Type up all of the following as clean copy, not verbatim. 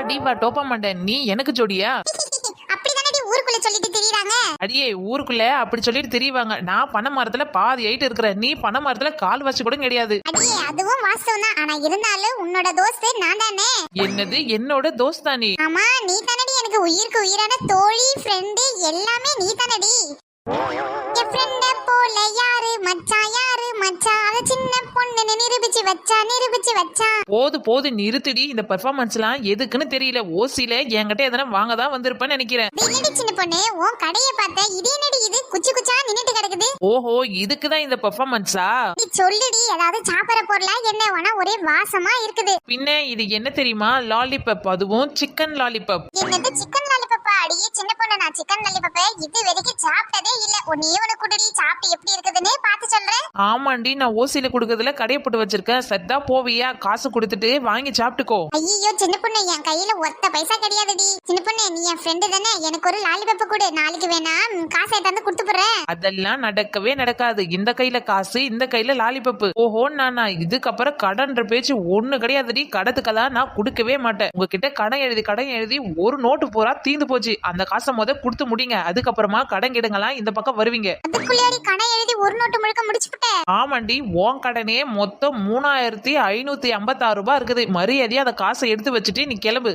வா டோப்பா மாட்டேன், நீ எனக்கு ஜோடியா? அப்படிதானே ஊருக்குள்ள சொல்லிட்டு திரியறாங்க. அடியே ஊருக்குள்ள அப்படி சொல்லிட்டு தெரியவாங்க. நான் பனை மரத்துல பாதி ஆயிட்டு இருக்கிறேன், நீ பனை மரத்துல கால் வச்சு கூட கிடையாது. அடியே அதுவும் வாஸ்தவம் தான். ஆனா இருந்தாலும் உன்னோட தோஸ்து நான் தானே. என்னது என்னோட தோஸ்தா நீ? ஆமா நீ தானடி, எனக்கு உயிருக்கு உயிரான தோழி ஃப்ரெண்ட் எல்லாமே நீ தானடி. என் ஃப்ரெண்ட போல யாரு மச்சான், யாரு மச்சான், அத சின்ன பொண்ணு நிரூபிச்சு வச்சா. போது நிறுத்திடி. இந்த பெர்ஃபார்மன்ஸ் எல்லாம் எதுக்குன்னு தெரியல. ஓசில என்கிட்ட எதனா வாங்க தான் வந்திருப்பேன்னு நினைக்கிறேன். என்னடி சின்ன பொண்ணு உன் கடைய பார்த்த இது என்னடி இது குச்சி குச்சா நின்னுட்டு கிடக்குது? ஓஹோ இதுக்குதான் இந்த பெர்ஃபார்மன்ஸா? நீ சொல்லுடி, ஏதாவது சாப்பிட பொருளா என்ன வேணா ஒரே வாசமா இருக்குது. பின்ன இது என்ன தெரியுமா? லாலிபப், அதுவும் சிக்கன் லாலிபப். என்னது சிக்கன் லாலிபப்பா? அடியே சின்ன பொண்ணு நான் சிக்கன் லாலிபப்ப இது வரைக்கும் சாப்பிட்டதே இல்ல. ஒன்னே ஒன்னு குடுடி, சாப்பிட்டு எப்படி இருக்குதுன்னு பார்த்து சொல்றேன். ஆமாண்டி, நான் ஓசில குடுக்கறதுல கடைய போட்டு வச்சிருக்கேன். சத்தா போவியா? காசு கொடுத்துட்டு வாங்கி சாப்பிட்டுக்கோ. ஐயோ சின்ன பொண்ணு என் கையில ஒத்த பைசா கிடையாதுடி. சின்ன பொண்ணு நீ என் ஃப்ரெண்டு தானே, எனக்கு ஒரு லாலிபப் கொடு. நாளைக்கு வேணா காசை எடுத்து கொடுத்து போறேன். அதெல்லாம் நடக்கவே நடக்காது. இந்த கையில காசு, இந்த கையில லாலிபப். ஓஹோ நானா இதுக்கப்புறம் கடன்ற பேச்சு ஒண்ணு கிடையாதுடி. கடத்துக்கெல்லாம் நான் கொடுக்கவே மாட்டேன். உங்ககிட்ட கடன் எழுதி ஒரு நோட்டு பூரா தீந்து போச்சு. அந்த காசை கொடுத்து முடிங்க, அதுக்கப்புறமா கடன் கிடங்கலாம் இந்த பக்கம் வருவீங்க. அதுக்குள்ளாடி கடன் எழுதி ஒரு நோட்டு முழுக்க முடிச்சுட்டேன். ஆமாண்டி, உன் கடனே மொத்தம் 3556 ரூபாய் இருக்குது. மரியாதையா அந்த காசை எடுத்து வச்சுட்டு நீ கிளம்பு.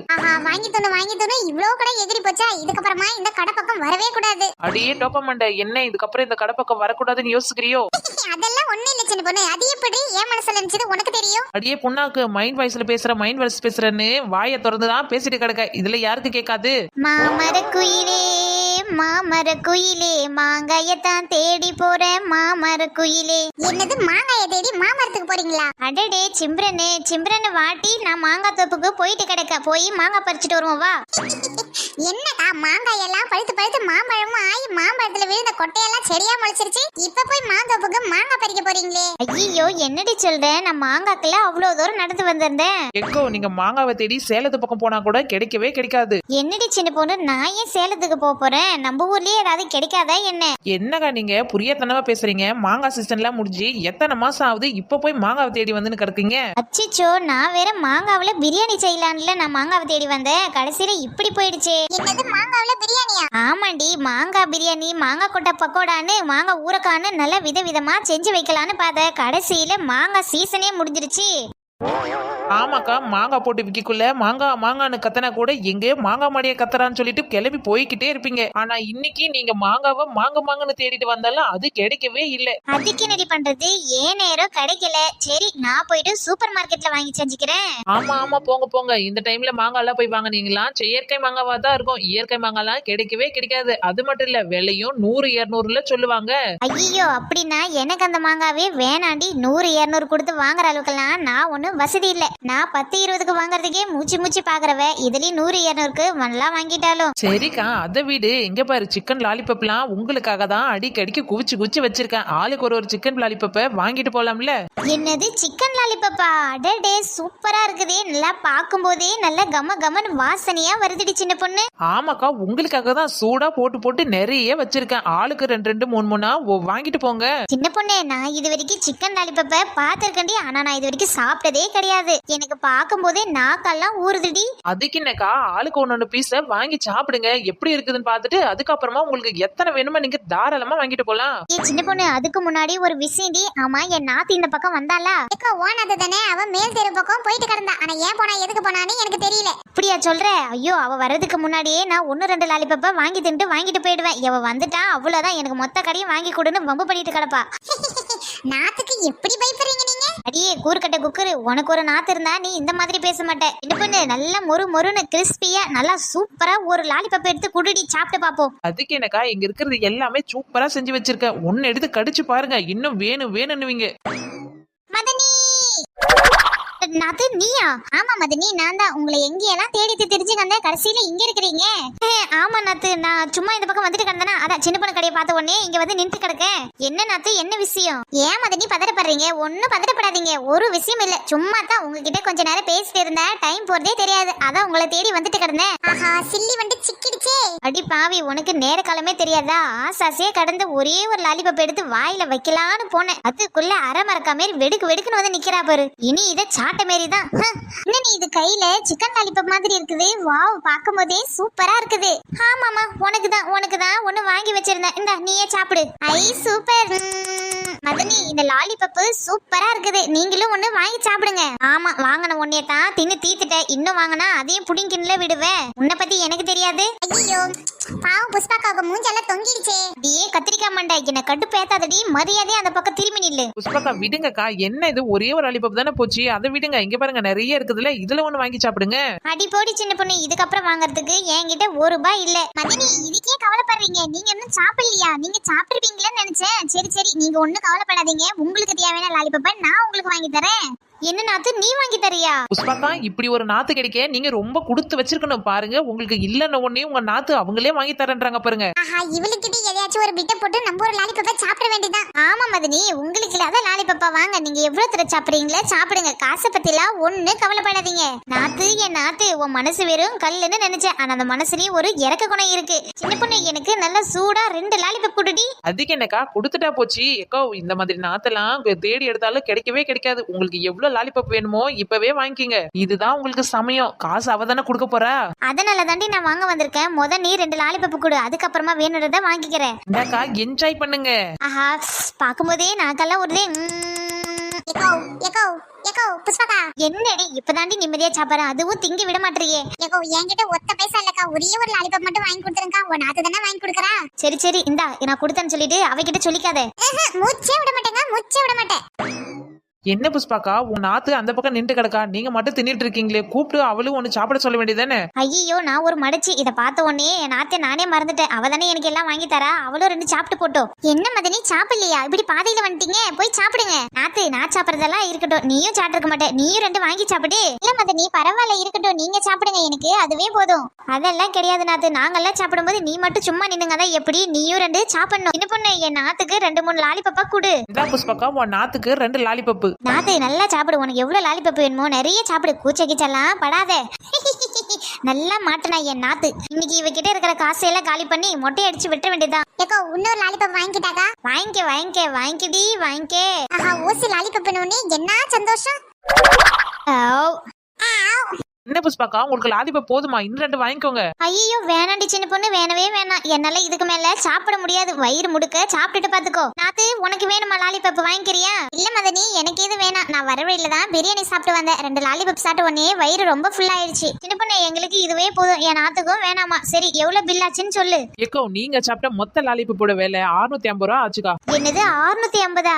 வாங்கி தோணு இவ்வளவு கடன் எகிரி போச்சா? இதுக்கப்புறமா இந்த கடை பக்கம் வரவே கூடாது. அடியே டோப்பமண்ட, என்ன இதுக்கப்புறம் இந்த கடை பக்கம் வரக்கூடாதுன்னு யோசிக்கிறியோ? அதெல்லாம் ஒண்ணு இல்ல சின்ன பொண்ணு. அது எப்படி என் மனசுல இருந்துச்சு உனக்கு தெரியும்? அடியே புண்ணாக்கு, மைண்ட் வாய்ஸ்ல பேசுறேன்னு வாயை திறந்துதான் பேசிட்டு கிடக்க. இதுல யாருக்கு கேட்காது? மாமர குயிலே மாங்காயத்தான் தேடி போற மாமர குயிலே. என்னது மாங்காய தேடி மாமரத்துக்கு போறீங்களா? அடடே சிம்ரனு வாட்டி நான் மாங்காய் தோப்புக்கு போயிட்டு கிடக்க. போய் மாங்காய் பறிச்சுட்டு வருவோம் வா. என்னக்கா மாங்காய் எல்லாம் பழுத்து மாம்பழமும் ஆகி மாம்பழத்துல விழுந்த கொட்டையெல்லாம் சரியா முளைச்சிருச்சு. இப்ப போய் மாந்தோப்புக்கு மாங்காய் பறிக்க போறீங்களே? ஐயோ என்னடி சொல்றேன், நான் மாங்காய்க்குல அவ்வளவு தூரம் நடந்து வந்திருந்தேன். எக்கோ நீங்க மாங்காவை தேடி சேலத்து பக்கம் போனா கூட கிடைக்கவே கிடைக்காது. என்னடி சின்ன பொண்ணு, நான் ஏன் சேலத்துக்கு போறேன்? நம்ம ஊர்லயே ஏதாவது கிடைக்காதா என்ன? என்னக்கா நீங்க புரியத்தனமா பேசுறீங்க? மாங்காய் சீசன்லாம் முடிஞ்சு எத்தனை மாசம் ஆகுது, இப்ப போய் மாங்காவை தேடி வந்து கிடக்குங்க? அச்சிச்சோ, நான் வேற மாங்காவில பிரியாணி செய்யலாம்ல நான் மாங்காவை தேடி வந்தேன். கடைசியில இப்படி போயிடுச்சு. என்னது மாங்காவில பிரியாணியா? ஆமாண்டி, மாங்காய் பிரியாணி, மாங்காய் கொட்டை பக்கோடான்னு மாங்காய் ஊறக்கான்னு நல்ல விதவிதமா செஞ்சு வைக்கலான்னு பார்த்தேன். கடைசியில மாங்காய் சீசனே முடிஞ்சிருச்சு. ஆமாக்கா, மாங்காய் போட்டு விற்கக்குள்ள மாங்கான்னு கத்தனா கூட எங்கே மாங்காய் மாடிய கத்துறான்னு சொல்லிட்டு கிளம்பி போய்கிட்டே இருப்பீங்க. ஆனா இன்னைக்கு நீங்க மாங்காவை மாங்கன்னு தேடிட்டு வந்தாலும் அது கிடைக்கவே இல்லை. அதுக்கு என்னடி பண்றது, ஏன் நேரம் கிடைக்கல. சரி நான் போயிட்டு சூப்பர் மார்க்கெட்ல வாங்கி செஞ்சுக்கிறேன். ஆமா போங்க. இந்த டைம்ல மாங்காய் எல்லாம் போய் வாங்கினீங்களா செயற்கை மாங்காவா தான் இருக்கும். இயற்கை மாங்காய் எல்லாம் கிடைக்கவே கிடைக்காது. அது மட்டும் இல்ல விலையும் 100-200 சொல்லுவாங்க. ஐயோ அப்படின்னா எனக்கு அந்த மாங்காவே வேணாண்டி. 100-200 கொடுத்து வாங்குற அளவுக்குலாம் நான் ஒன்னும் வசதி இல்ல. நான் 10-20க்கு வாங்குறதுக்கே மூச்சு பாக்குறவ. இதுலயும் 100-200க்கு நல்லா வாங்கிட்டாலும் சரிக்கா. அதை வீடு எங்க பாரு, சிக்கன் லாலிபப்லாம் உங்களுக்காக தான் அடிக்கடிக்கு குவிச்சு வச்சிருக்கேன். ஆளுக்கு ஒரு சிக்கன் லாலிபப்ப வாங்கிட்டு போலாம்ல. என்னது சிக்கன் லாலிபப்பா? அடடே சூப்பரா இருக்குதே. நல்லா பாக்கும் போதே நல்ல கமன்னு வாசனையா வருதுடி சின்ன பொண்ணு. ஆமாக்கா, உங்களுக்காக தான் சூடா போட்டு நிறைய வச்சிருக்கேன். ஆளுக்கு 2-3 வாங்கிட்டு போங்க. சின்ன பொண்ணு, நான் இது வரைக்கும் சிக்கன் லாலிபப்ப பாத்திருக்கேன்டி. ஆனா நான் இது வரைக்கும் சாப்பிட்டதே கிடையாது. எனக்கு பார்க்கும் போதே நாக்கெல்லாம் ஊறுதுடி. அதுக்கு என்னக்கா, ஆளுக்கு 1 பீஸ வாங்கி சாப்பிடுங்க. எப்படி இருக்குதுன்னு பார்த்துட்டு அதுக்கப்புறமா உங்களுக்கு எத்தனை வேணுமோ நீங்க தாராளமா வாங்கிட்டு போலாம். சின்ன பொண்ணு, அதுக்கு முன்னாடி ஒரு விஷயம்டி. ஆமா, என் நாத்து இந்த பக்கம் வந்தாளா? ஓனாது தானே, அவ மேல் தெரு பக்கம் போயிட்டு கிடந்தா. ஆனா ஏன் போனா எதுக்கு போனான்னு எனக்கு தெரியல. அப்படியா சொல்ற? ஐயோ, அவ வர்றதுக்கு முன்னாடியே நான் 1-2 லாலிபப்ப வாங்கிட்டு போயிடுவேன். அவ வந்துட்டா அவ்வளவுதான், எனக்கு மொத்த கடையும் வாங்கி கொடுன்னு வம்பு பண்ணிட்டு கிடப்பா. நாத்துக்கு எப்படி பயப்படுறீங்க நீங்க? அடியே கூறுக்கட்ட குக்கரு, உனக்கு ஒரு நாத்து இருந்தா நீ இந்த மாதிரி பேச மாட்டேன். என்ன பண்ணு, நல்ல மொறுன்னு கிறிஸ்பியா நல்லா சூப்பரா ஒரு லாலிபப் எடுத்து குடுடி சாப்பிட்டு பாப்போம். அதுக்கு என்னக்கா, இங்க இருக்கிறது எல்லாமே சூப்பரா செஞ்சு வச்சிருக்கேன். ஒன்னு எடுத்து கடிச்சு பாருங்க, இன்னும் வேணும்னுவீங்க. மதனி, நாத்து நீயா? ஆமா மதனி, நான் தான். உங்களை எங்கெல்லாம் தேடி தெரிஞ்சு வந்தேன். கடைசியில இங்க இருக்கிறீங்க. ஆமா நாத்து, நான் சும்மா இந்த பக்கம் வந்துட்டு கிடந்தேனா, அதான் சின்ன பொண்ணு கடையை பார்த்த உடனே இங்க வந்து நின்று கிடக்க. என்ன நாத்து, என்ன விஷயம்? ஏன் மதனி பதறப்படுறீங்க? ஒன்னும் பதறப்படாதீங்க. ஒரு விஷயம் இல்ல, சும்மா தான் உங்ககிட்ட கொஞ்ச நேரம் பேசிட்டு இருந்தேன். டைம் போறதே தெரியாது, அதான் உங்களை தேடி வந்துட்டு கிடந்தேன். ஆஹா, சில்லி வந்து சிக்கிடுச்சே. அடி பாவி, உனக்கு நேர காலமே தெரியாதா? ஆசாசியே கடந்து ஒரே ஒரு லாலிபப் எடுத்து வாயில வைக்கலான்னு போனேன். அதுக்குள்ள அரை மரக்கா மாரி வெடுக்குன்னு வந்து நிக்கிறா பாரு. இனி இதை சாட்ட மாட்டை மாரி தான். என்ன நீ இது கையில சிக்கன் லாலிபப் மாதிரி இருக்குது. வாவ், பாக்கும்போதே சூப்பரா இருக்குது. ஆமாமா, உனக்கு தான் ஒண்ணு வாங்கி வச்சிருந்தேன். இந்த நீயே சாப்பிடு. ஐ சூப்பர். மதனி, இந்த லாலிபப் சூப்பரா இருக்குது. நீங்களும் ஒண்ணு வாங்கி சாப்பிடுங்க. ஆமா, வாங்கின ஒன்னே தான் தின்னு தீத்துட்டேன். இன்னும் வாங்கினா அதையும் புடிங்கின்ல விடுவேன். உன்னை பத்தி எனக்கு தெரியாது. ஐயோ பாவம், புஷ்பாக்காவுக்கு மூஞ்செல்லாம் தொங்கிடுச்சே. டியே கத்திரிக்காய் மண்டை, என்ன கடுப்பேத்தாதடி. மரியாதையா அந்த பக்கம் திரும்பி நில்லு. புஷ்பாக்கா விடுங்கக்கா, என்ன இது ஒரே ஒரு லாலிபப் தானே போச்சு, அதை விடுங்க. இங்க பாருங்க நிறைய இருக்குதுல்ல, இதுல ஒண்ணு வாங்கி சாப்பிடுங்க. அடி போடி சின்ன பொண்ணு, இதுக்கப்புறம் வாங்குறதுக்கு என்கிட்ட ₹1 இல்ல. மதனி, இதுக்கே கவலைப்படுறீங்க? நீங்க இன்னும் சாப்பிடலையா? நீங்க சாப்பிட்டுருப்பீங்களன்னு நினைச்சேன். சரி, நீங்க ஒண்ணும் கவலைப்படாதீங்க. உங்களுக்கு தேவையான லாலிபப்பை நான் உங்களுக்கு வாங்கி தரேன். என்ன நாத்து, நீ வாங்கி தரியா? புஷ்பாக்கா, இப்படி ஒரு நாத்து கிடைக்க நீங்க ரொம்ப கொடுத்து வச்சிருக்கணும் பாருங்க. உங்களுக்கு இல்லன்னு உடனே உங்க நாத்து அவங்களே வாங்கி தரேன்றாங்க பாருங்க. ஆஹா, இவளுக்கிட்ட எதையாச்சும் ஒரு பிட்ட போட்டு நம்ம ஒரு லாலிபப்பை சாப்பிட வேண்டியதான். ஆமா மதனி, உங்களுக்கு இல்லாத லாலிபப்பா வாங்க. நீங்க எவ்வளவு தர சாப்பிடுறீங்களா சாப்பிடுங்க. காசை பத்திலாம் ஒண்ணு கவலைப்படாதீங்க. நாத்து, என் நாத்து, உன் மனசு வெறும் கல்லுன்னு நினைச்சேன். ஆனா அந்த மனசுலயும் ஒரு இறக்க குணம் இருக்கு. சின்ன பொண்ணு, எனக்கு நல்லா சூடா 2 லாலிபப் குடுடி. அதுக்கு என்னக்கா கொடுத்துட்டா போச்சு. எக்கோ, இந்த மாதிரி நாத்தெல்லாம் தேடி எடுத்தாலும் கிடைக்கவே கிடைக்காது. உங்களுக்கு எவ்வளவு லாலிபப் வேணுமோ இப்பவே வாங்கிக்கிங்க. இதுதான் உங்களுக்கு சமயம். காசு அவதானே கொடுக்க போறா. அதனால தாண்டி நான் வாங்க வந்திருக்கேன். நீ 2 லாலிபப் கொடு, அதுக்கப்புறமா வேணுறத வாங்கிக்கிறேன். இந்தாக்கா, என்ஜாய் பண்ணுங்க. ஆஹா, பாக்கும்போதே நாக்கெல்லாம் ஒரு புஷ்பகா, என்னடி இப்பதாண்டி நிம்மதியா சாப்பிடுறேன், அதுவும் திங்கி விட மாட்டேறியே. என்கிட்ட ஒத்த பைசா இல்லக்கா, ஒரே ஒரு லாலிபப் மட்டும் வாங்கி கொடுத்துருக்கா. உன் நாத்து தானே வாங்கி கொடுக்கறா. சரி, இந்தா நான் கொடுத்தேன்னு சொல்லிட்டு அவகிட்ட சொல்லிக்காத. மூச்சே விட மாட்டேன். என்ன புஷ்பாக்கா, உன் நாத்து அந்த பக்கம் நின்று கிடக்கா, நீங்க மட்டும் தின்னுட்டு இருக்கீங்களே. கூப்பிட்டு அவளும் ஒண்ணு சாப்பிட சொல்ல வேண்டியதானே. ஐயோ, நான் ஒரு மடச்சி. இத பார்த்த உடனே என் நாத்தை நானே மறந்துட்டேன். அவ தானே எனக்கு எல்லாம் வாங்கி தரா. அவளும் 2 சாப்பிட்டு போட்டோம். என்ன மதனி, சாப்பிடலையா? இப்படி பாதையில வந்துட்டீங்க, போய் சாப்பிடுங்க. நாத்து, நான் சாப்பிடறதெல்லாம் இருக்கட்டும், நீயும் சாப்பிட்டுருக்க மாட்டேன். நீயும் 2 வாங்கி சாப்பிடு. இல்ல மதனி, பரவாயில்ல, இருக்கட்டும், நீங்க சாப்பிடுங்க, எனக்கு அதுவே போதும். அதெல்லாம் கிடையாது நாத்து, நாங்கெல்லாம் சாப்பிடும்போது நீ மட்டும் சும்மா நின்னுங்க. எப்படி நீயும் 2 சாப்பிடணும். என்ன பொண்ணு, என் நாத்துக்கு 2-3 லாலிபப்பா கொடு. இதா புஷ்பாக்கா, உன் நாத்துக்கு 2 லாலிபப்பு. நாத்து, நல்லா சாப்பிடு. உனக்கு எவ்வளவு லாலிபப் வேணுமோ நிறைய சாப்பிடு. கூச்ச கிச்செல்லாம் படாத. நல்லா மாட்டனா என் நாத்து. இன்னைக்கு இவகிட்ட இருக்கிற காசையெல்லாம் காலி பண்ணி மொட்டை அடிச்சு விட்ட வேண்டியதான். இன்னொரு லாலிபப் வாங்கிட்டாக்கா? வாங்கிக்கடி. ஆஹா, ஓசி லாலிபப் என்ன சந்தோஷம். என்ன புஷ்பாக்கா, உங்களுக்கு லாலிபப் போதுமா? இன்னும் 2 வாங்கிக்கோங்க. ஐயோ, வேணாண்டி சின்ன பொண்ணு, வேணவே வேணாம். என்னால இதுக்கு மேல சாப்பிட முடியாது. வயிறு முடுக்க சாப்பிட்டுட்டு பாத்துக்கோ. நாத்து, உனக்கு வேணுமா லாலிபப், வாங்கிக்கிறியா? இல்ல மதனி, எனக்கு இது வேணாம். நான் வர வழியில தான் பிரியாணி சாப்பிட்டு வந்தேன். 2 லாலிபப் சாப்பிட்ட உடனே வயிறு ரொம்ப ஃபுல் ஆயிடுச்சு. சின்ன பொண்ணு, எங்களுக்கு இதுவே போதும். என் நாத்துக்கும் வேணாமா. சரி, எவ்வளவு பில் ஆச்சுன்னு சொல்லு. ஏக்கோ, நீங்க சாப்பிட்ட மொத்த லாலிபப்போட விலை 650 ரூபா ஆச்சுக்கா. என்னது 650?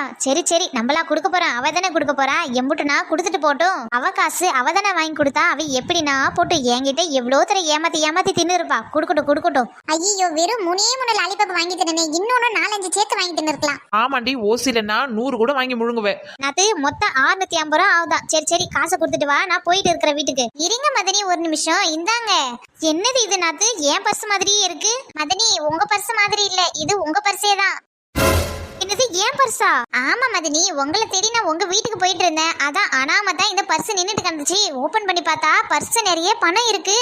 சரி, நம்மளா கொடுக்க போறோம். அவ தானே கொடுக்க போறா. எம்புட்டுனா கொடுத்துட்டு போட்டும். அவ காசு அவ தானே வாங்கி கொடுத்தா. அவ எப்படின்னா போட்டு என்கிட்ட எவ்வளவு தர ஏமாத்தி தின்னு இருப்பா. கொடுக்கட்டும். ஐயோ, வெறும் 3 லாலிபப் வாங்கி தரனே. இன்னொன்னு 4-5 சேர்த்து வாங்கி தின்னு இருக்கலாம். ஆமாண்டி, ஓசிலன்னா 100 கூட வாங்கி முழுங்குவேன். நாத்து, மொத்தம் 650 ரூபா ஆகுதா? சரி, காசை கொடுத்துட்டு வா, நான் போயிட்டு இருக்கிற வீட்டுக்கு. இருங்க மதனி, ஒரு நிமிஷம். இந்தாங்க. என்னது இது நாத்து, என் பர்ஸ் மாதிரியே இருக்கு. மதனி, உங்க பர்ஸ் மாதிரி இல்ல, இது உங்க பர்ஸே தான். என்னது, ஏன் பர்ஸா? ஆமா மதனி, உங்களை தேடி நான் உங்க வீட்டுக்கு போயிட்டு இருந்தேன். அதான் அனாமத்தா இந்த பர்ஸ் நின்னுட்டு கிடந்துச்சு. ஓபன் பண்ணி பார்த்தா பர்ஸ் நிறைய பணம் இருக்கு.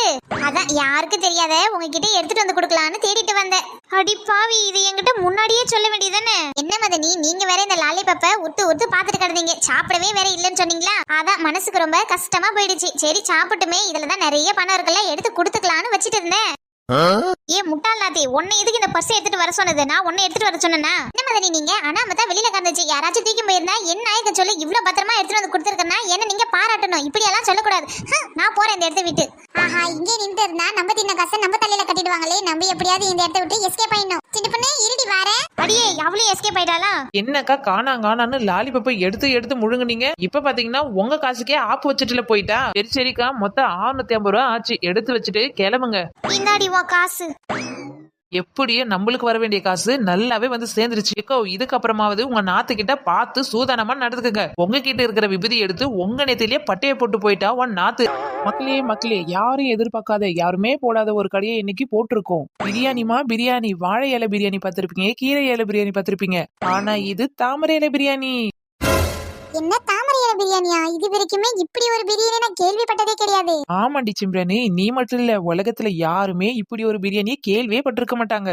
அதான் யாருக்கு தெரியாத உங்ககிட்ட எடுத்துட்டு வந்து கொடுக்கலான்னு தேடிட்டு வந்தேன். அடி பாவி, இது என்கிட்ட முன்னாடியே சொல்ல வேண்டியதானே. என்ன மதனி, நீங்க வேற இந்த லாலிபப்பை உத்து பாத்துட்டு கிடந்தீங்க. சாப்பிடவே வேற இல்லன்னு சொன்னீங்களா? அதான் மனசுக்கு ரொம்ப கஷ்டமா போயிடுச்சு. சரி, சாப்பிட்டுமே இதுலதான் நிறைய பணம் இருக்குல்ல, எடுத்து கொடுத்துக்கலான்னு வச்சிட்டு இருந்தேன். ஏன் முட்டாள் நாத்தி, உன்னை எதுக்கு இந்த பர்ஸ் எடுத்துட்டு வர சொன்னது? நான் உன்னை எடுத்துட்டு வர சொன்னா? என்ன மதனி, நீங்க அனாமத்தா வெளியில கறந்துச்சு. யாராச்சும் தூக்கி போயிருந்தா என்ன ஆயிக்க சொல்லி இவ்வளவு பத்திரமா எடுத்துட்டு வந்து கொடுத்துருக்கா. என்ன நீங்க பாராட்டணும், இப்படி எல்லாம் சொல்லக்கூடாது. நான் போறேன் இந்த இடத்த விட்டு. ஆஹா, இங்கே நின்று இருந்தா நம்ம தின்ன காசை நம்ம தலையில கட்டிடுவாங்களே. நம்ம எப்படியாவது இந்த இடத்த விட்டு எஸ்கேப் ஆயிடணும். சின்ன பொண்ணு, இருடி வாரேன். அடியே, அவளும் எஸ்கேப் ஆயிட்டாளா? என்னக்கா, காணான்னு லாலிபப்பை எடுத்து முழுங்குனீங்க. இப்ப பாத்தீங்கன்னா உங்க காசுக்கே ஆப்பு வச்சுட்டுல போயிட்டா. சரிக்கா, மொத்தம் 650 ரூபா ஆச்சு. எடுத்து வச்சுட்டு கிளம்புங்க. இந்தாடி உன் காசு. எப்படியோ நம்மளுக்கு வர வேண்டிய காசு நல்லாவே வந்து சேர்ந்துருச்சு. இதுக்கப்புறமாவது உங்க நாத்து கிட்ட பார்த்து சூதானமா நடந்துக்குங்க. உங்ககிட்ட இருக்கிற விபதி எடுத்து உங்க நேத்திலேயே பட்டைய போட்டு போயிட்டா உன் நாத்து. மக்களே, யாரும் எதிர்பார்க்காத, யாருமே போடாத ஒரு கடையை இன்னைக்கு போட்டிருக்கோம். பிரியாணி, வாழை இலை பிரியாணி பார்த்திருப்பீங்க, கீரை இலை பிரியாணி பார்த்திருப்பீங்க. ஆனா இது தாமரை இலை பிரியாணி. என்ன தாமரை இலை பிரியாணியா? இது வரைக்குமே இப்படி ஒரு பிரியாணி நான் கேள்விப்பட்டதே கிடையாது. ஆமாண்டி சிம்ரனு, நீ மட்டும் இல்ல, உலகத்துல யாருமே இப்படி ஒரு பிரியாணியை கேள்வியே பட்டிருக்க மாட்டாங்க.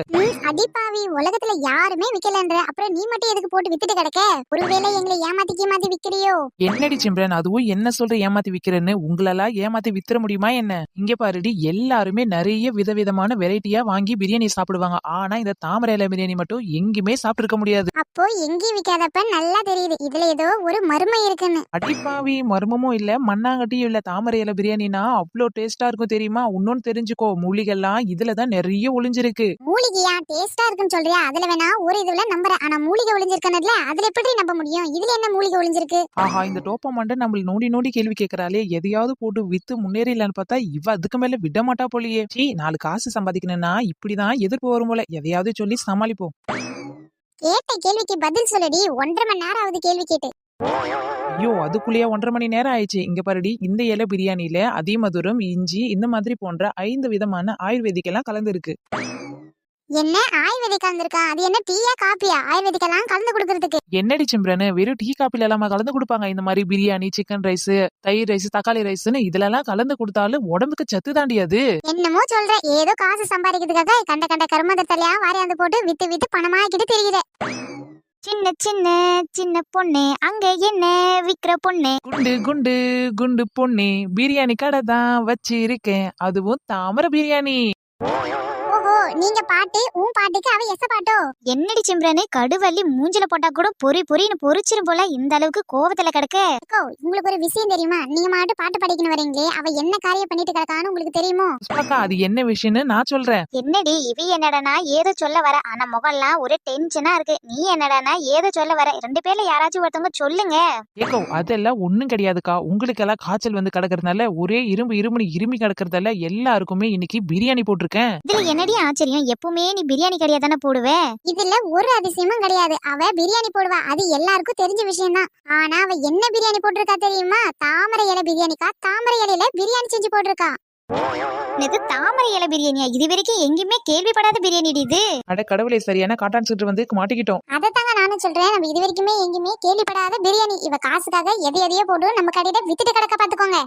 அடிப்பாவி, உலகத்துல யாருமே விக்கலன்ற, அப்புறம் நீ மட்டும் எதுக்கு போட்டு வித்துட்டு கிடக்க? ஒருவேளை எங்களை ஏமாத்தி விக்கிறியோ? என்னடி சிம்ரன், அதுவும் என்ன சொல்ற ஏமாத்தி விக்கிறேன்னு? உங்களெல்லாம் ஏமாத்தி வித்துற முடியுமா என்ன? இங்க பாருடி, எல்லாருமே நிறைய விதவிதமான வெரைட்டியா வாங்கி பிரியாணி சாப்பிடுவாங்க. ஆனா இந்த தாமரை இலை பிரியாணி மட்டும் எங்குமே சாப்பிட்டு இருக்க முடியாது. அப்போ எங்கேயும் விக்காதப்ப நல்லா தெரியுது இதுல ஏதோ ஒரு மர்மம் இருக்குன்னு. அடிப்பாவி, மர்மமும் இல்ல மண்ணாங்கட்டியும் இல்ல. தாமரை இலை பிரியாணினா அவ்வளோ டேஸ்டா இருக்கும் தெரியுமா? இன்னொன்னு தெரிஞ்சுக்கோ, மூலிகைலாம் இதுலதான் நிறைய ஒளிஞ்சிருக்கு. மூலிகையா டேஸ்டா இருக்குன்னு சொல்றியா? அதுல வேணா ஒரு இதுல நம்புறேன், ஆனா மூலிகை ஒளிஞ்சிருக்கனதுல அதுல எப்படி நம்ப முடியும்? இதுல என்ன மூலிகை ஒளிஞ்சிருக்கு? ஆஹா, இந்த டோப்பா மண்டை நம்மள நோண்டி நோண்டி கேள்வி கேட்கறாளே, எதையாவது போட்டு வித்து முன்னேறிடலான்னு பார்த்தா இவ அதுக்கு மேல விட மாட்டா போலியே. சீ, 4 காசு சம்பாதிக்கணும்னா இப்படிதான் எதிர்ப்பு வரும் போல. எதையாவது சொல்லி சமாளிப்போம். கேட்ட கேள்விக்கு பதில் சொல்லடி. 1.5 மணி நேரம் ஆகுது கேள்வி கேட்டு. ஐயோ, அதுக்குள்ளேயே 1.5 மணி நேரம் ஆயிடுச்சு. இங்க பாருடி, இந்த இலை பிரியாணியில அதிமதுரம், இஞ்சி இந்த மாதிரி போன்ற 5 விதமான ஆயுர்வேதிக் எல்லாம் கலந்து இருக்கு. என்ன ஆயுர்வேதிக் கலந்துருக்கா? அது என்ன டீயா காப்பியா ஆயுர்வேதிக் எல்லாம் கலந்து கொடுக்கறதுக்கு? என்னடி சிம்ரனு, வெறும் டீ காப்பில எல்லாம கலந்து கொடுப்பாங்க? இந்த மாதிரி பிரியாணி, சிக்கன் ரைஸ், தயிர் ரைஸ், தக்காளி ரைஸ்னு இதுல எல்லாம் கலந்து கொடுத்தாலும் உடம்புக்கு சத்து தாண்டி அது. என்னமோ சொல்ற, ஏதோ காசு சம்பாதிக்கிறதுக்காக கண்ட கண்ட கருமதத்தலையா வாரியாந்து போட்டு வித்து வித்து பணமாக்கிட்டு தெரியுது. சின்ன சின்ன சின்ன பொண்ணு, அங்க என்ன விக்கிற பொண்ணு? குண்டு குண்டு குண்டு பொண்ணு, பிரியாணி கடை தான் வச்சிருக்கேன், அதுவும் தாமரை பிரியாணி. ஓஹோ, நீங்க பாட்டு உன் பாட்டுக்கு அவ எச பாட்டோ? என்னடி சிம்ரனு, கடுவள்ளி மூஞ்சில போட்டா கூட பொறி பொறின்னு பொறிச்சிரும் போல இந்த அளவுக்கு கோவத்துல கிடக்க. உங்களுக்கு ஒரு விஷயம் தெரியுமா? நீங்க மாட்டு பாட்டு படிக்கணும் வரீங்களே, அவ என்ன காரியம் பண்ணிட்டு கிடக்கான்னு உங்களுக்கு தெரியுமோ? புஷ்பாக்கா, அது என்ன விஷயம்னு நான் சொல்றேன். என்னடி இவ என்னடானா ஏதோ சொல்ல வர, ஆனா முகம்லாம் ஒரே டென்ஷனா இருக்கு. நீ என்னடானா ஏதோ சொல்ல வர, 2 பேர்ல யாராச்சும் ஒருத்தவங்க சொல்லுங்க. ஏக்கோ, அதெல்லாம் ஒண்ணும் கிடையாதுக்கா. உங்களுக்கு எல்லாம் காய்ச்சல் வந்து கிடக்குறதுனால, ஒரே இரும்புன்னு இருமி கிடக்குறதால எல்லாருக்குமே இன்னைக்கு பிரியாணி போட்டிருக்கேன். இதுல என்னடி ஆச்சரியம்? எப்பவுமே நீ பிரியாணி கடையா தானே போடுவே. இதுல ஒரு அதிசயமும் கிடையாது. அவ பிரியாணி போடுவா, அது எல்லாருக்கும் தெரிஞ்ச விஷயம் தான். ஆனா அவ என்ன பிரியாணி போட்டிருக்கா தெரியுமா? தாமரை இலை பிரியாணிக்கா. தாமரை இலையில பிரியாணி செஞ்சு போட்டிருக்கா. இது தாமரை இலை பிரியாணியா? இது வரைக்கும் எங்கேயுமே கேள்விப்படாத பிரியாணி இது. அட கடவுளே, சரியான காட்டான் சுட்டு வந்து மாட்டிக்கிட்டோம். அதத்தாங்க நானும் சொல்றேன், நம்ம இது வரைக்குமே எங்கேயுமே கேள்விப்படாத பிரியாணி. இவ காசுக்காக எதையோ போட்டு நம்ம கடையில வித்துட்டு கிடக்க பாத்துக்கோங்க.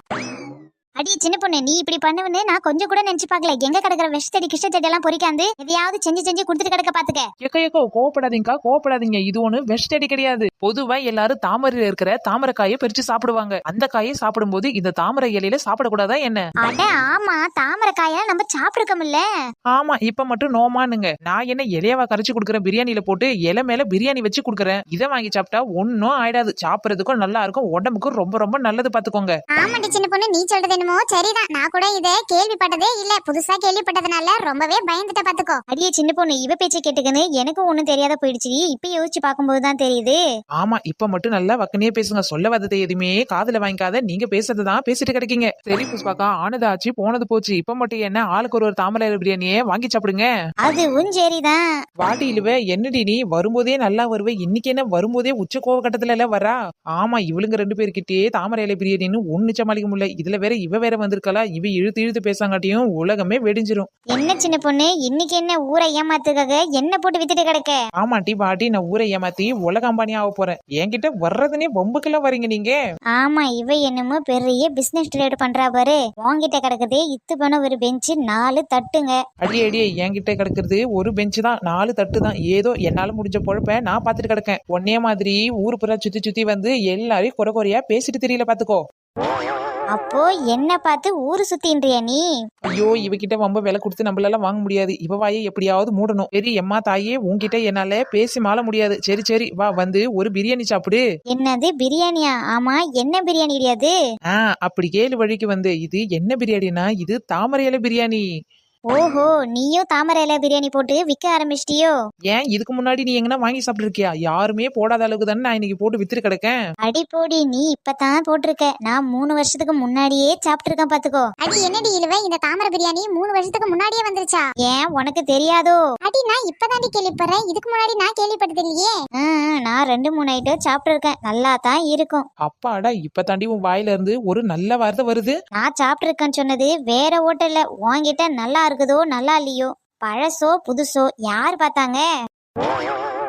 அடி சின்ன பொண்ணு, நீ இப்படி பண்ணுவேன்னு நான் கொஞ்சம் கூட நினைச்சு பாக்கல. எங்க கிடக்குற விஷத்தடி கிருஷ்ணத்தடி எல்லாம் பொறிக்காந்து எதையாவது செஞ்சு கொடுத்துட்டு கிடக்க பாத்துக்க. ஏக்கோ கோவப்படாதீங்கக்கா, கோவப்படாதீங்க. இது ஒண்ணு வெஸ்டடி கிடையாது. பொதுவா எல்லாரும் தாமரையில இருக்கிற தாமரை காயை பறிச்சு சாப்பிடுவாங்க. அந்த காயை சாப்பிடும்போது இந்த தாமரை இலையில சாப்பிடக்கூடாதா என்ன? அட ஆமா, தாமரை காயை நம்ம சாப்பிட்டுருக்கோம்ல. ஆமா, இப்ப மட்டும் நோமானுங்க. நான் என்ன இலையவா கரைச்சு குடுக்கறேன்? பிரியாணியில போட்டு இலை மேல பிரியாணி வச்சு குடுக்கறேன். இதை வாங்கி சாப்பிட்டா ஒன்னும் ஆயிடாது. சாப்பிடறதுக்கும் நல்லா இருக்கும், உடம்புக்கும் ரொம்ப ரொம்ப நல்லது. பாத்துக்கோங்க. ஆமாண்டி சின்ன பொண்ணு, நீ சொல்றது என்னமோ சரிதான். நான் கூட இதை கேள்விப்பட்டதே இல்ல, புதுசா கேள்விப்பட்டதுனால ரொம்பவே பயந்துட்ட பாத்துக்கோ. அடியே சின்ன பொண்ணு, இவ பேச்சை கேட்டுக்கன்னு எனக்கு ஒண்ணும் தெரியாத போயிடுச்சு. இப்ப யோசிச்சு பாக்கும்போது தான் தெரியுது. ஆமா, இப்ப மட்டும் நல்லா வக்கனையே பேசுங்க. சொல்ல வந்ததை எதுவுமே காதுல வாங்கிக்காத. நீங்க பேசுறதுதான் பேசிட்டு கிடைக்கீங்க. சரி புஷ்பாக்கா, ஆனதாச்சு போனது போச்சு. இப்ப மட்டும் என்ன ஆளுக்கு ஒரு தாமரை பிரியாணியே வாங்கி சாப்பிடுங்க. அதுவும் சரிதான். வாட்டி இழுவ, என்னடி நீ வரும்போதே நல்லா வருவே, இன்னைக்கு என்ன வரும்போதே உச்ச கோவ கட்டத்துல எல்லாம் வரா? ஆமா, இவளுங்க 2 பேர்கிட்டயே தாமரை இலை பிரியாணின்னு ஒண்ணு சமாளிக்க முடியல. இதுல வேற இவ வேற வந்திருக்கலா. இவ இழுத்து பேசாங்காட்டியும் உலகமே வெடிஞ்சிரும். என்ன சின்ன பொண்ணு, இன்னைக்கு என்ன ஊரை ஏமாத்துக்காக என்ன போட்டு வித்துட்டு கிடக்க? ஆமாட்டி பாட்டி, நான் ஊரை ஏமாத்தி உலக அம்பானி ஆக போறேன். என்கிட்ட வர்றதுனே வம்புக்கெல்லாம் வரீங்க நீங்க. ஆமா, இவ என்னமோ பெரிய பிசினஸ் ட்ரேட் பண்றா பாரு. உன்கிட்ட கிடக்குதே இத்து பண்ண ஒரு பெஞ்சு 4 தட்டுங்க. அடியே, என்கிட்ட கிடக்குறது ஒரு பெஞ்சு தான், 4 தட்டு தான். ஏதோ என்னால முடிஞ்ச பொழப்ப நான் பாத்துட்டு கிடக்கேன். ஒன்னே மாதிரி ஊரு புறா சுத்தி வந்து எல்லாரையும் குறையா பேசிட்டு தெரியல பாத்துக்கோ. அப்போ என்ன பார்த்து ஊரு சுத்தின்றியா நீ? ஐயோ, இவகிட்ட ரொம்ப விலை கொடுத்து நம்மளால வாங்க முடியாது. இவ வாயை எப்படியாவது மூடணும். சரி எம்மா தாயே, உன்கிட்ட என்னால பேசி மாள முடியாது. சரி வா, வந்து ஒரு பிரியாணி சாப்பிடு. என்னது பிரியாணியா? ஆமா, என்ன பிரியாணி கிடையாது? அப்படி கேளு வழிக்கு வந்து, இது என்ன பிரியாணினா, இது தாமரை இலை பிரியாணி. ஓஹோ, நீயும் தாமரை இலை பிரியாணி போட்டு விற்க ஆரம்பிச்சிட்டியோ? ஏன், இதுக்கு முன்னாடி நீ எங்கன்னா வாங்கி சாப்பிட்டு இருக்கியா? யாருமே போடாத அளவுக்கு தானே நான் இன்னைக்கு போட்டு வித்துட்டு கிடக்கேன். அடி போடி, நீ இப்பதான் போட்டிருக்க. நான் 3 வருஷத்துக்கு முன்னாடியே சாப்பிட்டு இருக்கேன் பாத்துக்கோ. அடி என்னடி இழுவ, இந்த தாமரை பிரியாணி 3 வருஷத்துக்கு முன்னாடியே வந்துருச்சா? ஏன் உனக்கு தெரியாதோ? அடி நான் இப்பதாண்டி கேள்விப்படுறேன், இதுக்கு முன்னாடி நான் கேள்விப்பட்டது இல்லையே. நான் 2-3 ஐட்டம் சாப்பிட்டு இருக்கேன், நல்லா தான் இருக்கும். அப்பாடா, இப்ப தாண்டி உன் வாயில இருந்து ஒரு நல்ல வார்த்தை வருது. நான் சாப்பிட்டு இருக்கேன்னு சொன்னது வேற ஹோட்டல்ல. உன்கிட்ட நல்லா இருக்குதோ நல்லா இல்லையோ, பழசோ புதுசோ யார் பார்த்தாங்க?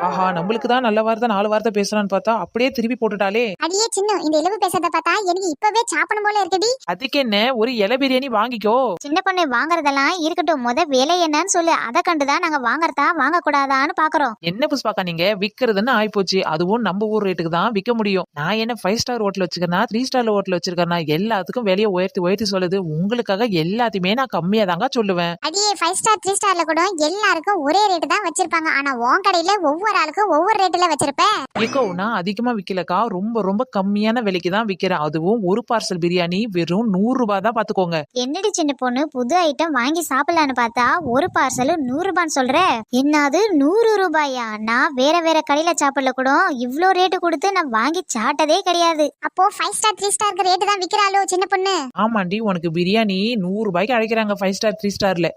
ஆஹா, நம்மளுக்கு தான் நல்ல வார்த்தை 4 வார்த்தை பேசுறான்னு பார்த்தா அப்படியே திருப்பி போட்டுட்டாலே. அடியே சின்ன இந்த இலவு பேசுறத பார்த்தா எனக்கு இப்பவே சாப்பிடணும் போல இருக்குடி. அதுக்கு என்ன, ஒரு இலை பிரியாணி வாங்கிக்கோ. சின்ன பொண்ணு வாங்குறதெல்லாம் இருக்கட்டும், விலை என்னன்னு சொல்லு. அதை கண்டுதான் நாங்க வாங்குறதா வாங்க கூடாதான்னு பாக்குறோம். என்ன புஷ்பாக்கா நீங்க விக்கிறதுன்னு ஆயிப்போச்சு. அதுவும் நம்ம ஊர் ரேட்டுக்கு தான் விற்க முடியும். நான் என்ன 5 ஸ்டார் ஹோட்டல் வச்சிருக்கேன்னா 3 ஸ்டார் ஹோட்டல் வச்சிருக்கேன்னா எல்லாத்துக்கும் வெளியே உயர்த்தி சொல்லுது. உங்களுக்காக எல்லாத்தையுமே நான் கம்மியா தாங்க சொல்லுவேன். அடியே 5 ஸ்டார் 3 ஸ்டார்ல கூட எல்லாருக்கும் ஒரே ரேட்டு தான் வச்சிருப்பாங்க. ஆனா உன் கடையில ஒவ்வொரு ஆளுக்கும் ஒவ்வொரு ரேட்ல வச்சிருப்ப. ஏக்கோ, நான் அதிகமா விக்கலக்கா, ரொம்ப ரொம்ப கம்மியான விலைக்கு தான் விக்கிறேன். அதுவும் ஒரு பார்சல் பிரியாணி வெறும் 100 ரூபாய் தான் பாத்துக்கோங்க. என்னடி சின்ன பொண்ணு புது ஐட்டம் வாங்கி சாப்பிடலான்னு பார்த்தா ஒரு பார்சல் 100 ரூபான்னு சொல்ற. என்னது 100 ரூபாயா? நான் வேற வேற கடையில சாப்பிடல கூட இவ்ளோ ரேட்டு கொடுத்து நான் வாங்கி சாப்பிட்டதே கிடையாது. அப்போ 5 ஸ்டார் 3 ஸ்டாருக்கு ரேட்டு தான் விக்கிறாளோ சின்ன பொண்ணு? ஆமாண்டி, உனக்கு பிரியாணி 100 ரூபாய்க்கு அழைக்கிறாங்க 5 ஸ்டார் 3 ஸ்டார்ல.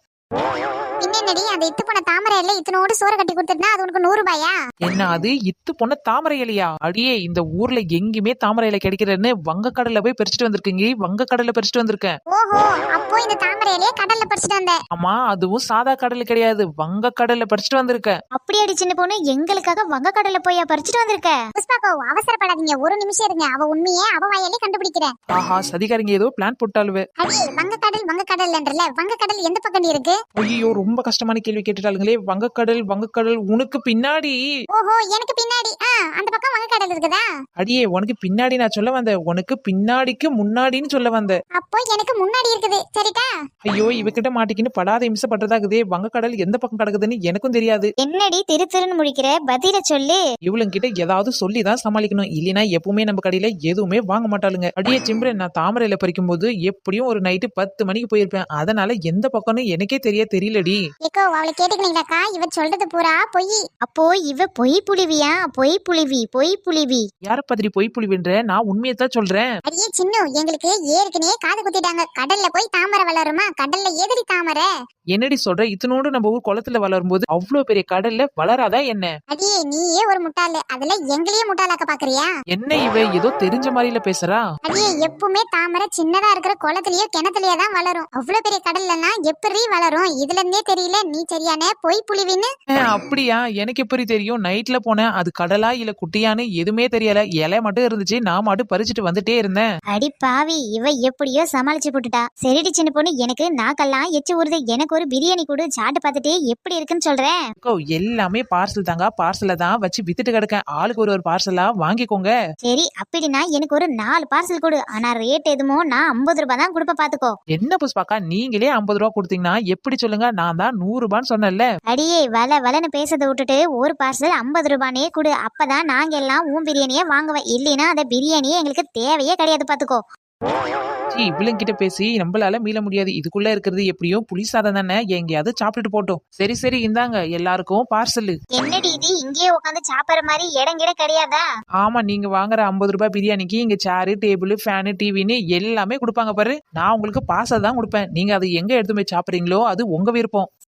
என்னடி அந்த இத்து போன தாமரை இல்ல இத்தனோடு சோறு கட்டி கொடுத்துட்டா அது உனக்கு 100 ரூபாயா? என்ன அது இத்து பொண்ண தாமரை இலையா? அடியே, இந்த ஊர்ல எங்கேயுமே தாமரை இலை கிடைக்கிறதுன்னு வங்கக்கடல்ல போய் பறிச்சுட்டு வந்திருக்கீங்க. வங்கக்கடல்ல பறிச்சுட்டு வந்திருக்கேன். ஓஹோ, அப்போ இந்த தாமரை இலையை கடல்ல பறிச்சுட்டு வந்த? ஆமா, அதுவும் சாதா கடல் கிடையாது, வங்கக்கடல்ல பறிச்சுட்டு வந்திருக்கேன். அப்படியே சின்ன பொண்ணு எங்களுக்காக வங்கக்கடல்ல போய் பறிச்சுட்டு வந்திருக்க? புஷ்பாக்கோ அவசரப்படாதீங்க, ஒரு நிமிஷம் இருங்க. அவ உண்மையே அவ வாயாலே கண்டுபிடிக்கிறேன். ஆஹா, சதிகாரிங்க ஏதோ பிளான் போட்டாலுவே. அடி வங்கக்கடல்ன்றல வங்கக்கடல் எந்த பக்கம் இருக்கு? ஐயோ, ரொம்ப கஷ்டமான கேள்வி கேட்டுட்டாளுங்களே. வங்கக்கடல் உனக்கு பின்னாடி. ஓஹோ, எனக்கு பின்னாடி. அந்த பக்கம் வங்கக்கடல் இருக்குதா? அடியே, உனக்கு பின்னாடி நான் சொல்ல வந்தேன். உனக்கு பின்னாடிக்கு முன்னாடின்னு சொல்ல வந்தேன். அப்போ எனக்கு முன்னாடி இருக்குது. சரிடா. ஐயோ, இவகிட்ட மாட்டிக்கின்னு படாத இம்சை பண்றதாகுதே. வங்கக்கடல் எந்த பக்கம் கிடக்குதுன்னு எனக்கும் தெரியாது. என்னடி திருன்னு முடிக்கிற? பதில சொல்லு. இவளுங்கிட்ட ஏதாவது சொல்லிதான் சமாளிக்கணும். இல்லைன்னா எப்பவுமே நம்ம கடையில எதுவுமே வாங்க மாட்டாளுங்க. அடியே சிம்ரன், நான் தாமரையில பறிக்கும் போது எப்படியும் ஒரு நைட்டு 10 மணிக்கு போயிருப்பேன். அதனால எந்த பக்கம்னு எனக்கே தெரியலடி. ஏக்கோ, அவளை கேட்டுக்கீங்களாக்கா? இவ சொல்றது பூரா பொய். அப்போ இவ பொய் புலிவியா? பொய் புலிவி. யார பத்திரி பொய் புலிவின்ற? நான் உண்மையத்தான் சொல்றேன். அடியே சின்ன, எங்களுக்கு ஏற்கனவே காது குத்திட்டாங்க. கடல்ல போய் தாமரை வளருமா? கடல்ல எதிரி தாமரை? என்னடி சொல்ற? இத்தனோடு நம்ம ஊர் குளத்துல வளரும் போது அவ்வளவு பெரிய கடல்ல வளராதா என்ன? அடியே நீயே ஒரு முட்டாளு. அதுல எங்களையே முட்டாளாக்க பாக்குறியா? என்ன இவ ஏதோ தெரிஞ்ச மாதிரில பேசுறா? அடியே எப்பவுமே தாமரை சின்னதா இருக்கிற குளத்திலயோ கிணத்துலயோ தான் வளரும். அவ்வளவு பெரிய கடல்ல எப்படி வளரும்? இதுல இருந்தே தெரியல நீ சரியான பொய் புலிவின்னு. அப்படியா? எனக்கு எப்படி தெரியும்? நைட்ல போனேன். அது கடலா இல்ல குட்டியான்னு எதுவுமே தெரியல. இலை மட்டும் இருந்துச்சு. நான் மட்டும் பறிச்சுட்டு வந்துட்டே இருந்தேன். அடி பாவி, இவ எப்படியோ சமாளிச்சு போட்டுட்டா. சரிடி சின்ன பொண்ணு, எனக்கு நாக்கெல்லாம் எச்சு ஊறுது. எனக்கு ஒரு பிரியாணி கொடு, சாப்பிட்டு பார்த்துட்டு எப்படி இருக்குன்னு சொல்றேன். எல்லாமே பார்சல் தாங்க. பார்சல தான் வச்சு வித்துட்டு கிடக்கேன். ஆளுக்கு ஒரு பார்சலா வாங்கிக்கோங்க. சரி, அப்படின்னா எனக்கு ஒரு 4 பார்சல் கொடு. ஆனா ரேட் எதுமோ நான் 50 ரூபாய் தான் கொடுப்ப பாத்துக்கோ. என்ன புஷ்பாக்கா, நீங்களே 50 ரூபா கொடுத்தீங்கன்னா எப்படி சொல்லுங்க? நான் தான் 100 ரூபான்னு சொன்னேன்ல. அடியே வளன்னு பேசதை விட்டுட்டு ஒரு பார்சல் 50 ரூபானே கொடு. அப்பதான் நாங்க எல்லாம் உன் பிரியாணியே வாங்குவேன். இல்லைன்னா அந்த பிரியாணியே எங்களுக்கு தேவையே கிடையாது பாத்துக்கோ. இவளுங்கிட்ட பேசி நம்மளால மீள முடியாது. இதுக்குள்ள இருக்கிறது எப்படியும் புளி சாதம் தானே. எங்கேயாவது சாப்பிட்டுட்டு போட்டோம். சரி இந்தாங்க எல்லாருக்கும் பார்சல். என்னடி இது இங்கேயே உட்காந்து சாப்பிடுற மாதிரி இடம் கிட கிடையாதா? ஆமா, நீங்க வாங்குற 50 ரூபாய் பிரியாணிக்கு இங்க சேரு, டேபிள், ஃபேனு, டிவின்னு எல்லாமே கொடுப்பாங்க பாரு. நான் உங்களுக்கு பார்சல் தான் கொடுப்பேன். நீங்க அதை எங்க எடுத்து போய் சாப்பிடுறீங்களோ அது உங்க விருப்பம்.